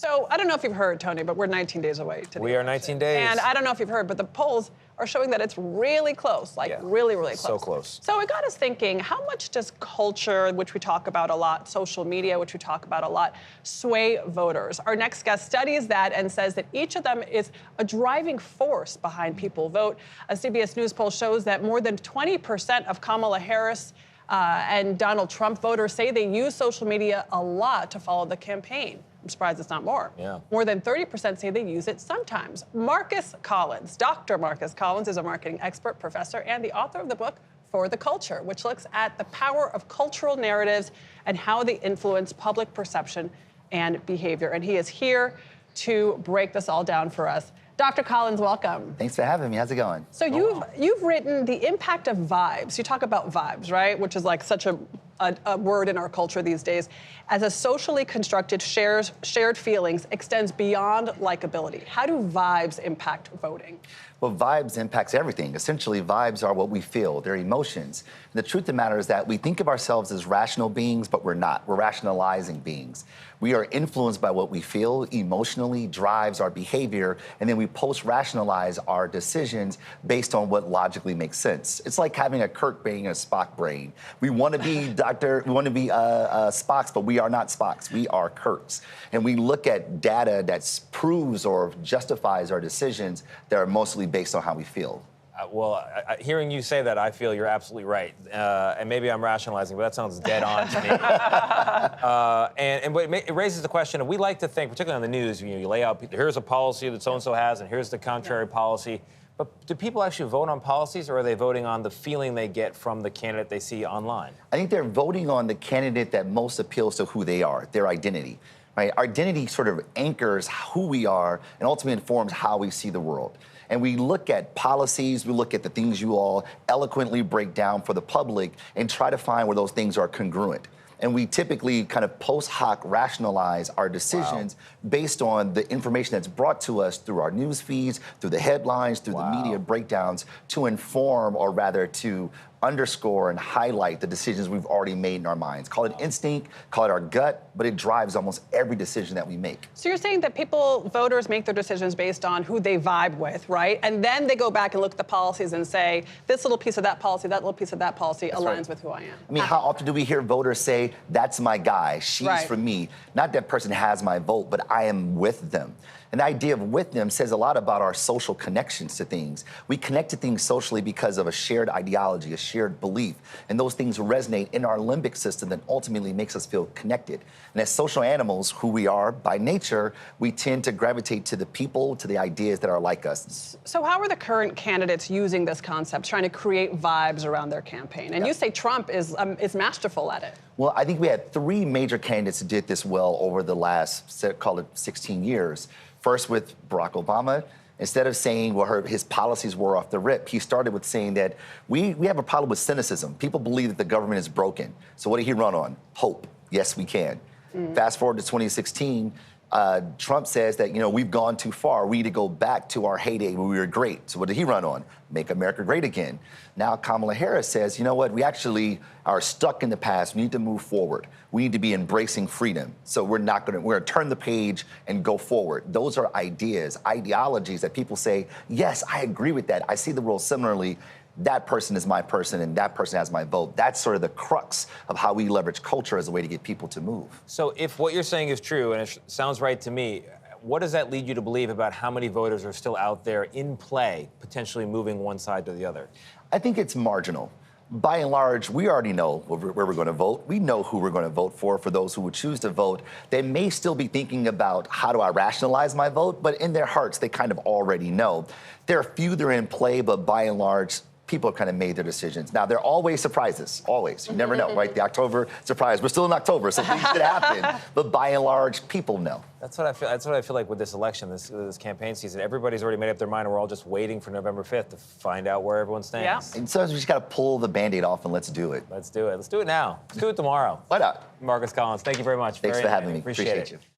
So I don't know if you've heard, Tony, but we're 19 days away to the We are election. 19 days. And I don't know if you've heard, but the polls are showing that it's really close, really, really close. So close. So it got us thinking, how much does culture, which we talk about a lot, social media, which we talk about a lot, sway voters? Our next guest studies that and says that each of them is a driving force behind people vote. A CBS News poll shows that more than 20% of Kamala Harris and Donald Trump voters say they use social media a lot to follow the campaign. I'm surprised it's not more. Yeah. More than 30% say they use it sometimes. Marcus Collins, Dr. Marcus Collins, is a marketing expert, professor, and the author of the book For the Culture, which looks at the power of cultural narratives and how they influence public perception and behavior. And he is here to break this all down for us. Dr. Collins, welcome. Thanks for having me. How's it going? So you've written The Impact of Vibes. You talk about vibes, right? Which is like such a word in our culture these days. As a socially constructed shared feelings extends beyond likability. How do vibes impact voting? Well, vibes impacts everything. Essentially, vibes are what we feel. They're emotions. And the truth of the matter is that we think of ourselves as rational beings, but we're not. We're rationalizing beings. We are influenced by what we feel emotionally, drives our behavior, and then we post-rationalize our decisions based on what logically makes sense. It's like having a Kirk brain and a Spock brain. We want to be Spocks, but we are not Spocks. We are Kirks. And we look at data that proves or justifies our decisions that are mostly based on how we feel. Hearing you say that, I feel you're absolutely right. And maybe I'm rationalizing, but that sounds dead on to me. But it raises the question of, we like to think, particularly on the news, you lay out, here's a policy that so-and-so has, and here's the contrary policy. But do people actually vote on policies, or are they voting on the feeling they get from the candidate they see online? I think they're voting on the candidate that most appeals to who they are, their identity. Right? Our identity sort of anchors who we are and ultimately informs how we see the world. And we look at policies, we look at the things you all eloquently break down for the public and try to find where those things are congruent. And we typically kind of post hoc rationalize our decisions based on the information that's brought to us through our news feeds, through the headlines, through the media breakdowns, to inform, or rather to underscore and highlight the decisions we've already made in our minds. Call it instinct, call it our gut, but it drives almost every decision that we make. So you're saying that voters make their decisions based on who they vibe with, right? And then they go back and look at the policies and say, this little piece of that policy, that little piece of that policy aligns with who I am. I mean, how often do we hear voters say, that's my guy, she's for me? Not that person has my vote, but I am with them. And the idea of with them says a lot about our social connections to things. We connect to things socially because of a shared ideology, a shared belief. And those things resonate in our limbic system that ultimately makes us feel connected. And as social animals, who we are by nature, we tend to gravitate to the people, to the ideas that are like us. So how are the current candidates using this concept, trying to create vibes around their campaign? And you say Trump is masterful at it. Well, I think we had three major candidates who did this well over the last, call it 16 years. First with Barack Obama. Instead of saying his policies were off the rip, he started with saying that we have a problem with cynicism. People believe that the government is broken. So what did he run on? Hope. Yes, we can. Fast forward to 2016, Trump says that, we've gone too far. We need to go back to our heyday when we were great. So what did he run on? Make America great again. Now Kamala Harris says, you know what? We actually are stuck in the past. We need to move forward. We need to be embracing freedom. So we're going to turn the page and go forward. Those are ideologies that people say, yes, I agree with that. I see the world similarly. That person is my person and that person has my vote. That's sort of the crux of how we leverage culture as a way to get people to move. So if what you're saying is true, and it sounds right to me, what does that lead you to believe about how many voters are still out there in play, potentially moving one side to the other? I think it's marginal. By and large, we already know where we're going to vote. We know who we're going to vote for those who would choose to vote. They may still be thinking about how do I rationalize my vote, but in their hearts, they kind of already know. There are few that are in play, but by and large, people have kind of made their decisions. Now, there are always surprises, always. You never know, right? The October surprise. We're still in October, so things could happen. But by and large, people know. That's what I feel. That's what I feel like with this election, this campaign season. Everybody's already made up their mind, and we're all just waiting for November 5th to find out where everyone stands. Yeah. And sometimes we just got to pull the Band-Aid off and let's do it. Let's do it. Let's do it now. Let's do it tomorrow. Why not? Marcus Collins, thank you very much. Thanks for having me. Appreciate it. You.